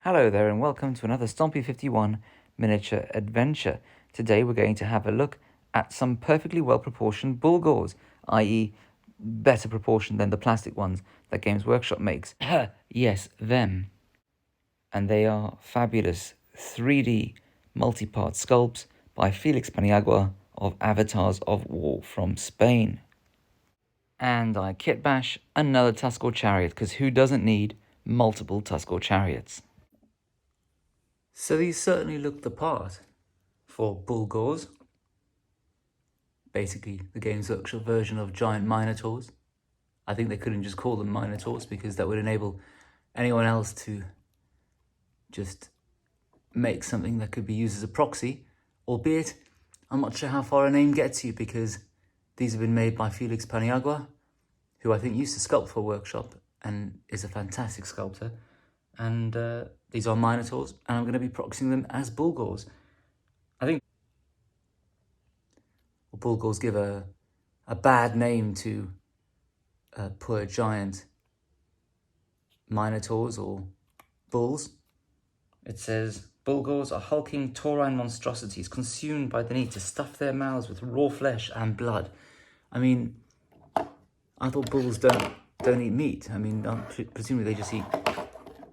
Hello there and welcome to another Stompy 51 miniature adventure. Today we're going to have a look at some perfectly well proportioned Bullgors, i.e. better proportioned than the plastic ones that Games Workshop makes. Yes, them. And they are fabulous 3D multi-part sculpts by Felix Paniagua of Avatars of War from Spain. And I kit bash another Tuskgor chariot, because who doesn't need multiple Tuskgor chariots? So these certainly look the part for Bullgors, basically the Games Workshop version of giant minotaurs. I think they couldn't just call them minotaurs because that would enable anyone else to just make something that could be used as a proxy, albeit I'm not sure how far a name gets you because these have been made by Felix Paniagua, who I think used to sculpt for Workshop and is a fantastic sculptor. And these are minotaurs, and I'm going to be proxying them as Bullgors. I think Bullgors give a bad name to poor giant minotaurs or bulls. It says, Bullgors are hulking taurine monstrosities consumed by the need to stuff their mouths with raw flesh and blood. I mean, I thought bulls don't eat meat. I mean, presumably they just eat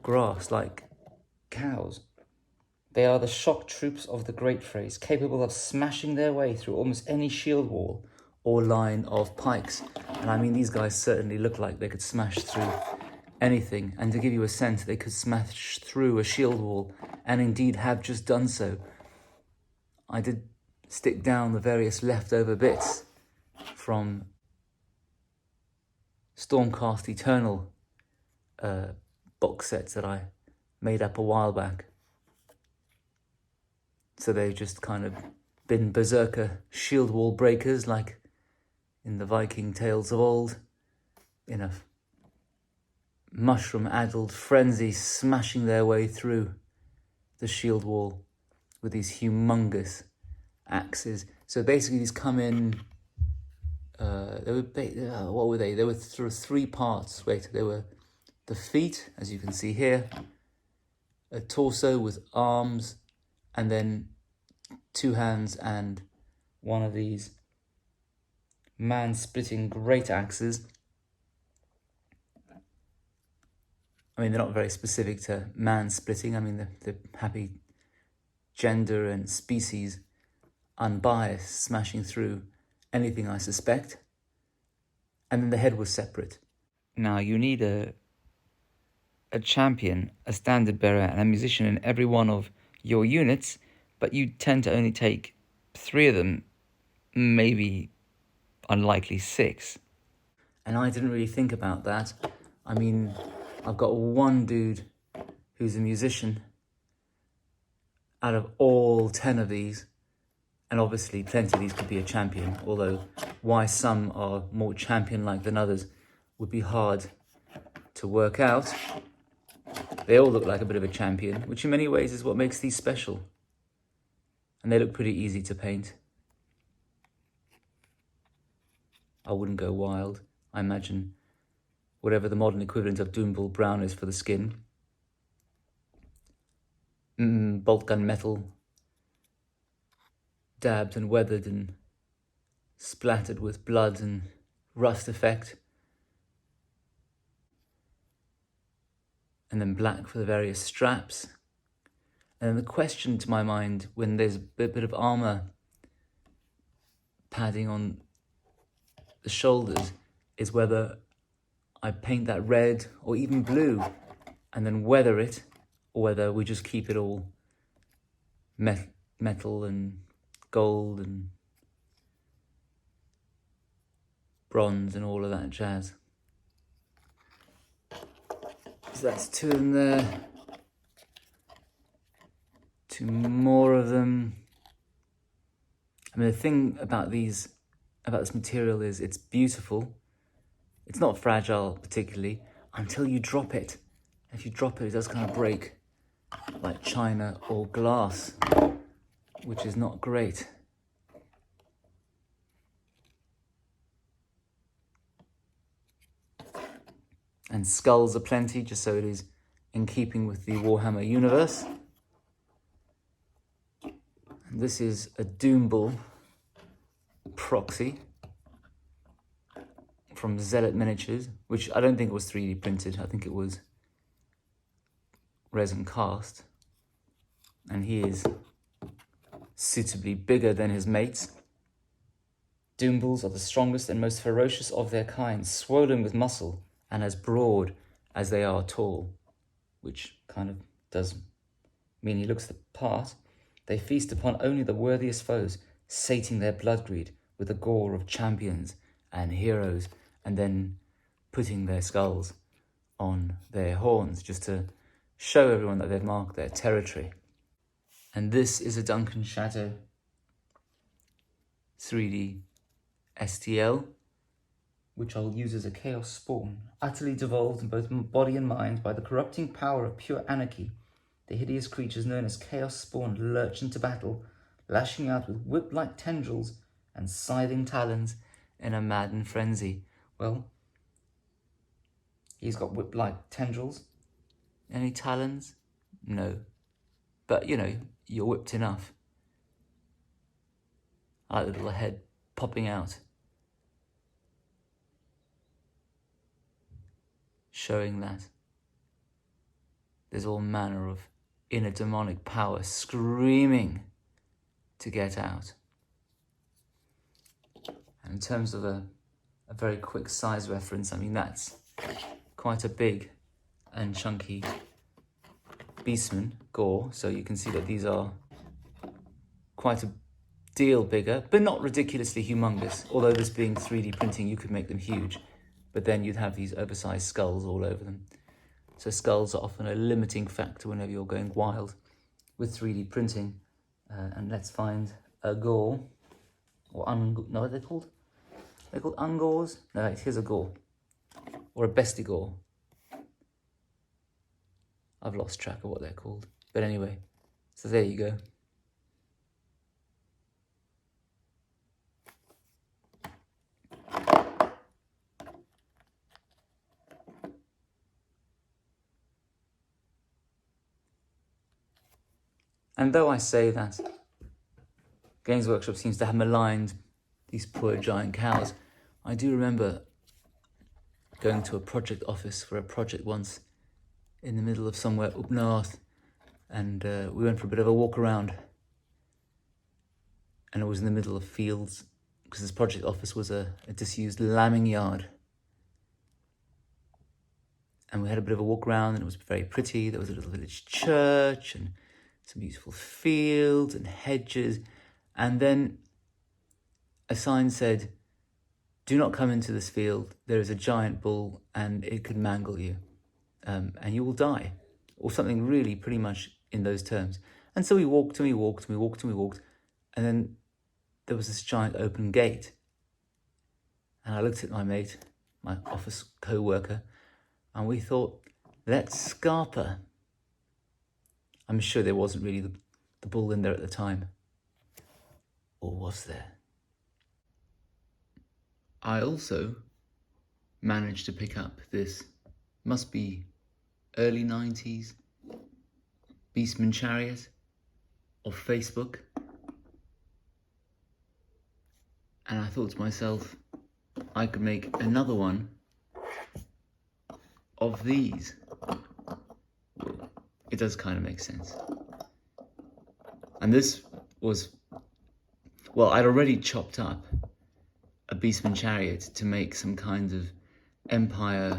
grass like cows. They are the shock troops of the great phrase, capable of smashing their way through almost any shield wall or line of pikes. And I mean, these guys certainly look like they could smash through anything. And to give you a sense, they could smash through a shield wall, and indeed have just done so. I did stick down the various leftover bits from Stormcast Eternal box sets that I made up a while back. So they've just kind of been berserker shield wall breakers like in the Viking tales of old, in a mushroom-addled frenzy, smashing their way through the shield wall with these humongous axes. So basically these come in, what were they? They were sort of three parts. They were the feet, as you can see here, a torso with arms, and then two hands and one of these man-splitting great axes. I mean, they're not very specific to man-splitting. I mean, they're happy gender and species unbiased, smashing through anything, I suspect. And then the head was separate. Now, you need a champion, a standard bearer, and a musician in every one of your units, but you tend to only take 3 of them, maybe unlikely 6. And I didn't really think about that. I mean, I've got one dude who's a musician out of all 10 of these, and obviously plenty of these could be a champion, although why some are more champion-like than others would be hard to work out. They all look like a bit of a champion, which in many ways is what makes these special. And they look pretty easy to paint. I wouldn't go wild. I imagine whatever the modern equivalent of Doombull Brown is for the skin. Bolt gun metal, dabbed and weathered and splattered with blood and rust effect. And then black for the various straps. And then the question to my mind, when there's a bit of armor padding on the shoulders, is whether I paint that red or even blue and then weather it, or whether we just keep it all metal and gold and bronze and all of that jazz. So that's 2 of them there. 2 more of them. I mean, the thing about this material is it's beautiful. It's not fragile particularly until you drop it. If you drop it, it does kind of break like china or glass, which is not great. And skulls are plenty, just so it is in keeping with the Warhammer universe. And this is a Doom Bull proxy from Zealot Miniatures, which I don't think was 3D printed. I think it was resin cast. And he is suitably bigger than his mates. Doom Bulls are the strongest and most ferocious of their kind, swollen with muscle and as broad as they are tall, which kind of does mean he looks the part. They feast upon only the worthiest foes, sating their blood greed with the gore of champions and heroes, and then putting their skulls on their horns just to show everyone that they've marked their territory. And this is a Duncan Shadow 3D STL, which I'll use as a chaos spawn, utterly devolved in both body and mind by the corrupting power of pure anarchy. The hideous creatures known as chaos spawn lurch into battle, lashing out with whip-like tendrils and scything talons in a maddened frenzy. Well, he's got whip-like tendrils. Any talons? No. But, you know, you're whipped enough. I like the little head popping out, showing that there's all manner of inner demonic power screaming to get out. And in terms of a very quick size reference, I mean, that's quite a big and chunky Beastman gore, so you can see that these are quite a deal bigger, but not ridiculously humongous. Although this being 3D printing, you could make them huge, but then you'd have these oversized skulls all over them. So skulls are often a limiting factor whenever you're going wild with 3D printing. And let's find a gore, or no, what are they called? They're called ungores? No, here's a gore, or a bestigore. I've lost track of what they're called. But anyway, so there you go. And though I say that Games Workshop seems to have maligned these poor giant cows, I do remember going to a project office for a project once in the middle of somewhere up north, and we went for a bit of a walk around, and it was in the middle of fields because this project office was a disused lambing yard. And we had a bit of a walk around, and it was very pretty. There was a little village church and some beautiful fields and hedges. And then a sign said, "Do not come into this field. There is a giant bull and it could mangle you. And you will die," or something really pretty much in those terms. And so we walked and we walked and we walked and we walked. And then there was this giant open gate. And I looked at my mate, my office co-worker, and we thought, let's scarper. I'm sure there wasn't really the bull in there at the time. Or was there? I also managed to pick up this, must be early 90s, Beastman chariot off Facebook. And I thought to myself, I could make another one of these. It does kind of make sense. And this was, well, I'd already chopped up a Beastman chariot to make some kind of Empire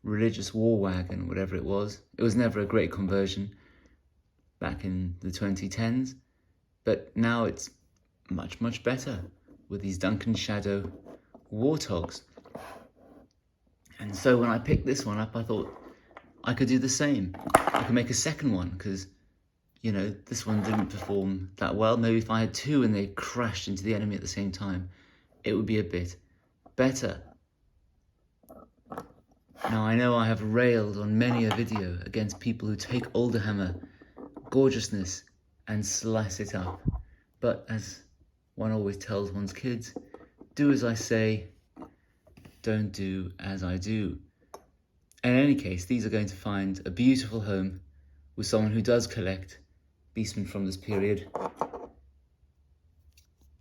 religious war wagon, whatever it was. It was never a great conversion back in the 2010s, but now it's much, much better with these Duncan Shadow warthogs. And so when I picked this one up, I thought I could do the same. I could make a second one because, you know, this one didn't perform that well. Maybe if I had two and they crashed into the enemy at the same time, it would be a bit better. Now, I know I have railed on many a video against people who take Alderhammer gorgeousness and slice it up. But as one always tells one's kids, do as I say, don't do as I do. In any case, these are going to find a beautiful home with someone who does collect beastmen from this period,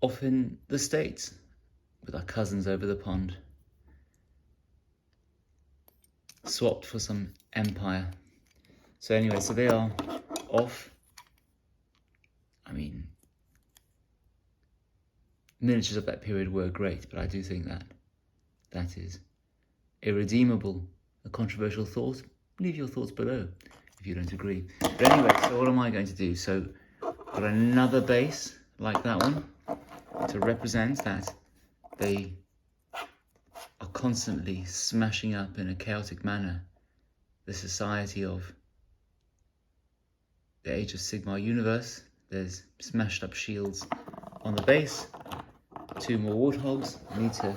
off in the States, with our cousins over the pond, swapped for some empire. So anyway, so they are off. I mean, miniatures of that period were great, but I do think that that is irredeemable. A controversial thought. Leave your thoughts below if you don't agree. But anyway, so what am I going to do? So got another base like that one to represent that they are constantly smashing up in a chaotic manner the society of the Age of Sigmar universe. There's smashed up shields on the base. 2 more warthogs. I need to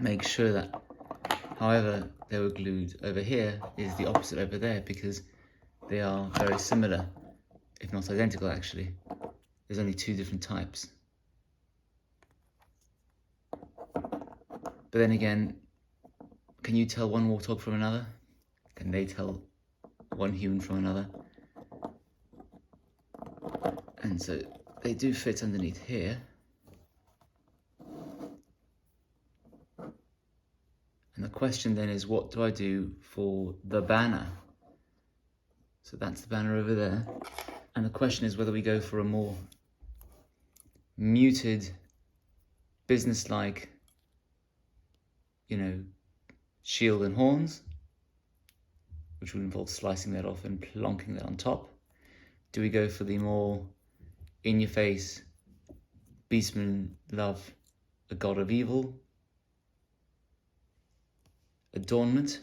make sure that however they were glued over here is the opposite over there, because they are very similar, if not identical actually. There's only 2 different types. But then again, can you tell one warthog from another? Can they tell one human from another? And so they do fit underneath here. And the question then is, what do I do for the banner? So that's the banner over there. And the question is whether we go for a more muted, businesslike, shield and horns, which would involve slicing that off and plonking that on top. Do we go for the more in-your-face, beastmen love a god of evil adornment?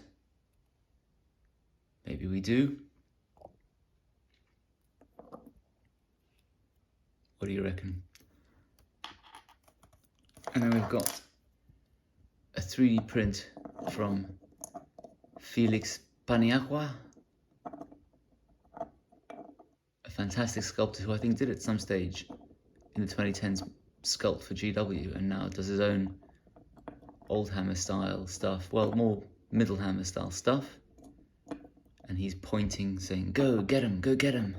Maybe we do. What do you reckon? And then we've got a 3D print from Felix Paniagua, a fantastic sculptor who I think did at some stage in the 2010s sculpt for GW, and now does his own old hammer style stuff, well, more middle hammer style stuff. And he's pointing, saying, "Go get him, go get him."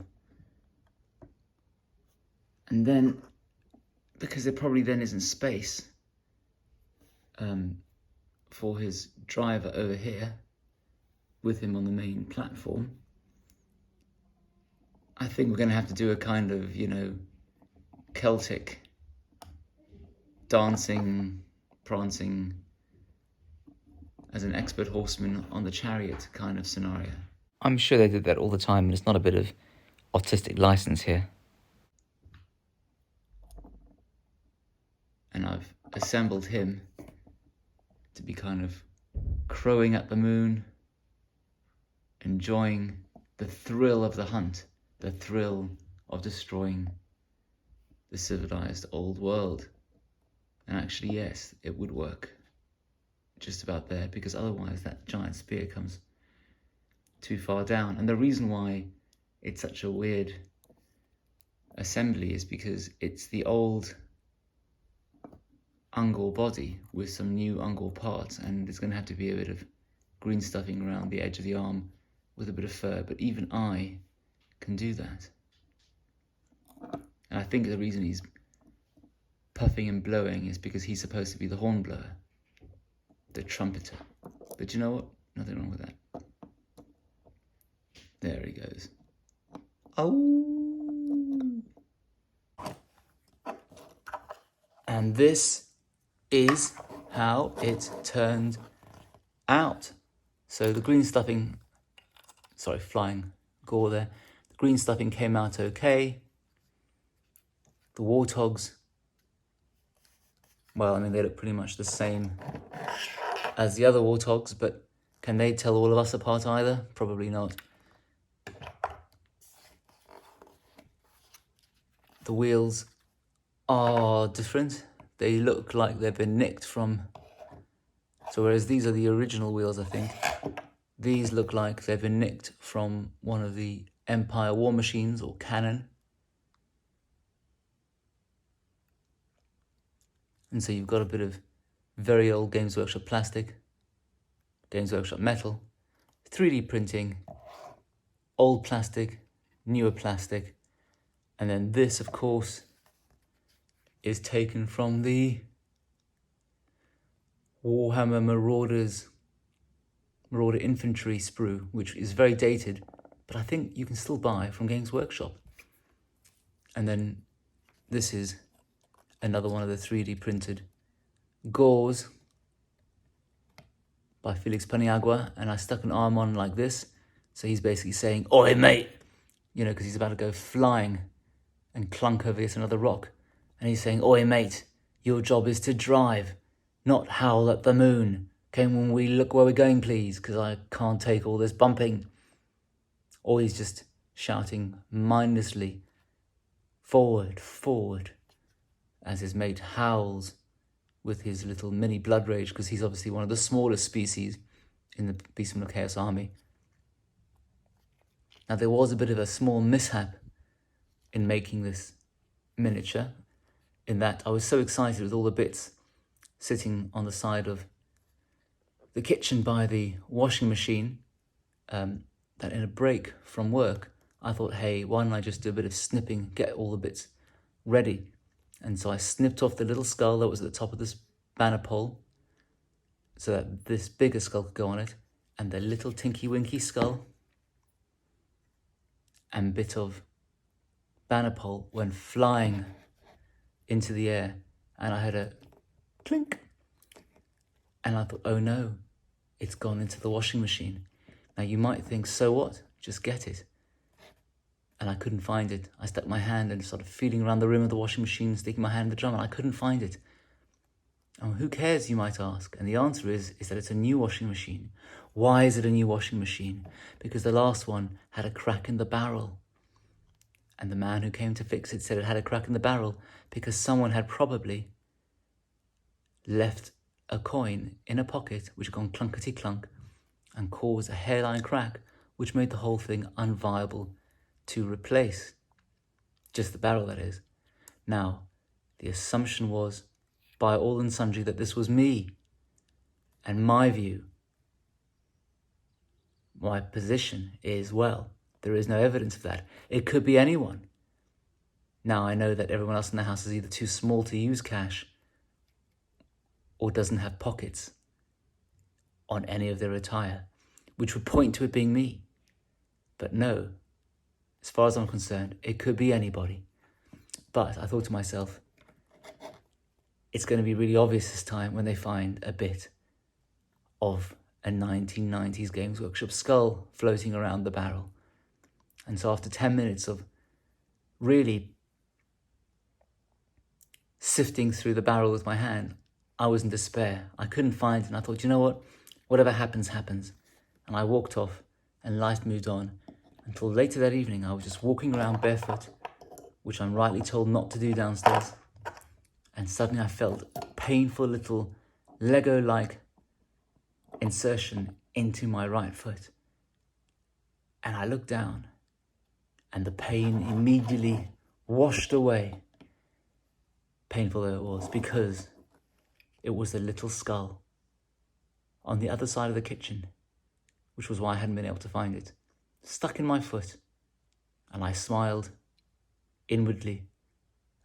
And then, because there probably then isn't space for his driver over here with him on the main platform, I think we're going to have to do a kind of, Celtic dancing, prancing as an expert horseman on the chariot kind of scenario. I'm sure they did that all the time, and it's not a bit of artistic license here. And I've assembled him to be kind of crowing at the moon, enjoying the thrill of the hunt, the thrill of destroying the civilized old world. And actually, yes, it would work just about there, because otherwise that giant spear comes too far down. And the reason why it's such a weird assembly is because it's the old Ungor body with some new Ungor parts, and there's going to have to be a bit of green stuffing around the edge of the arm with a bit of fur, but even I can do that. And I think the reason he's puffing and blowing is because he's supposed to be the horn blower, the trumpeter. But you know what? Nothing wrong with that. There he goes. Oh! And this is how it turned out. So the green stuffing, flying gore there. The green stuffing came out okay. The warthogs, well, they look pretty much the same as the other warthogs, but can they tell all of us apart either? Probably not. The wheels are different. They look like they've been nicked from... So whereas these are the original wheels, I think, these look like they've been nicked from one of the Empire war machines or cannon. And so you've got a bit of very old Games Workshop plastic Games Workshop metal, 3D printing, old plastic, newer plastic, and then this, of course, is taken from the Warhammer Marauder Infantry sprue, which is very dated, but I think you can still buy from Games Workshop. And then this is another one of the 3D printed Gors by Felix Paniagua, and I stuck an arm on like this, so he's basically saying, "Oi, mate!" You know, because he's about to go flying and clunk over yet another rock. And he's saying, "Oi, mate, your job is to drive, not howl at the moon. Can we look where we're going, please? Because I can't take all this bumping." Or he's just shouting mindlessly, "Forward, forward," as his mate howls with his little mini blood rage, because he's obviously one of the smallest species in the Beastmen of Chaos army. Now, there was a bit of a small mishap in making this miniature, in that I was so excited with all the bits sitting on the side of the kitchen by the washing machine, that in a break from work, I thought, hey, why don't I just do a bit of snipping, get all the bits ready? And so I snipped off the little skull that was at the top of this banner pole, so that this bigger skull could go on it, and the little tinky winky skull and bit of banner pole went flying into the air, and I heard a clink, and I thought, oh no, it's gone into the washing machine. Now you might think, so what? Just get it. And I couldn't find it. I stuck my hand and started feeling around the rim of the washing machine, sticking my hand in the drum, and I couldn't find it. And who cares, you might ask? And the answer is that it's a new washing machine. Why is it a new washing machine? Because the last one had a crack in the barrel. And the man who came to fix it said it had a crack in the barrel because someone had probably left a coin in a pocket which had gone clunkety clunk and caused a hairline crack, which made the whole thing unviable to replace. Just the barrel, that is. Now, the assumption was, by all and sundry, that this was me. And my view, my position is, well, there is no evidence of that. It could be anyone. Now, I know that everyone else in the house is either too small to use cash or doesn't have pockets on any of their attire, which would point to it being me. But no, as far as I'm concerned, it could be anybody. But I thought to myself, it's going to be really obvious this time when they find a bit of a 1990s Games Workshop skull floating around the barrel. And so after 10 minutes of really sifting through the barrel with my hand, I was in despair. I couldn't find it, and I thought, you know what? Whatever happens, happens. And I walked off, and life moved on. Until later that evening, I was just walking around barefoot, which I'm rightly told not to do downstairs. And suddenly I felt a painful little Lego-like insertion into my right foot. And I looked down, and the pain immediately washed away. Painful though it was, because it was a little skull on the other side of the kitchen, which was why I hadn't been able to find it, stuck in my foot. And I smiled inwardly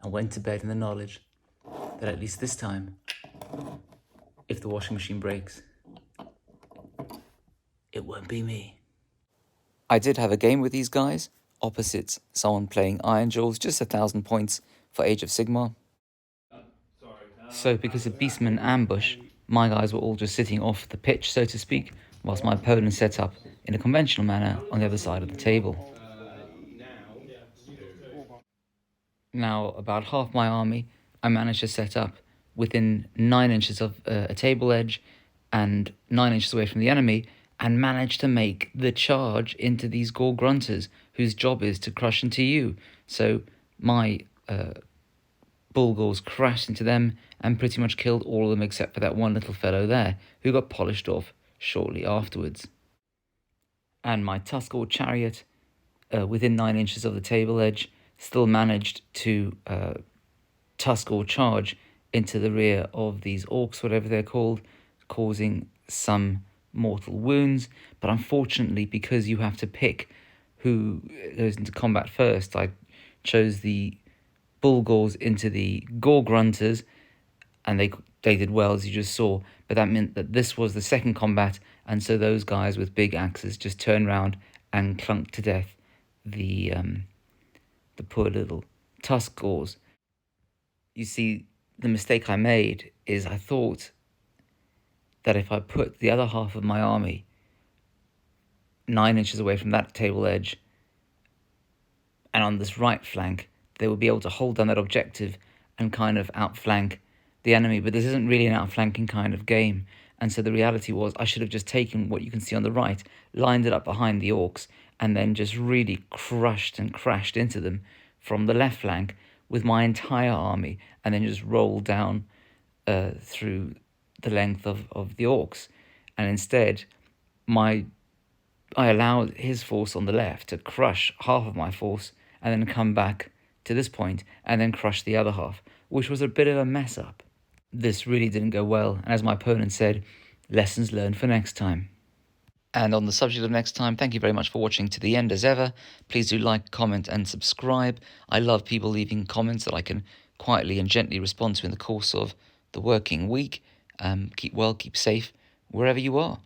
and went to bed in the knowledge that at least this time, if the washing machine breaks, it won't be me. I did have a game with these guys, opposite someone playing Iron Jaws, just 1,000 points for Age of Sigmar. So because of Beastman ambush, my guys were all just sitting off the pitch, so to speak, whilst my opponent set up in a conventional manner on the other side of the table. Now, about half my army I managed to set up within 9 inches of a table edge and 9 inches away from the enemy, and managed to make the charge into these Gore Grunters, whose job is to crush into you. So my Bullgors crashed into them and pretty much killed all of them except for that one little fellow there, who got polished off shortly afterwards. And my Tuskgor chariot, within 9 inches of the table edge, still managed to Tuskgor charge into the rear of these orcs, whatever they're called, causing some mortal wounds, but unfortunately, because you have to pick who goes into combat first, I chose the Bullgors into the Gore Grunters, and they did well, as you just saw, but that meant that this was the second combat, and so those guys with big axes just turned around and clunked to death the poor little Tuskgors. You see, the mistake I made is I thought that if I put the other half of my army 9 inches away from that table edge and on this right flank, they would be able to hold down that objective and kind of outflank the enemy. But this isn't really an outflanking kind of game. And so the reality was I should have just taken what you can see on the right, lined it up behind the orcs, and then just really crushed and crashed into them from the left flank with my entire army, and then just rolled down through the length of the orcs. And instead, I allowed his force on the left to crush half of my force and then come back to this point and then crush the other half, which was a bit of a mess up. This really didn't go well, and as my opponent said, lessons learned for next time. And on the subject of next time, thank you very much for watching to the end as ever. Please do like, comment and subscribe. I love people leaving comments that I can quietly and gently respond to in the course of the working week. Keep well, keep safe, wherever you are.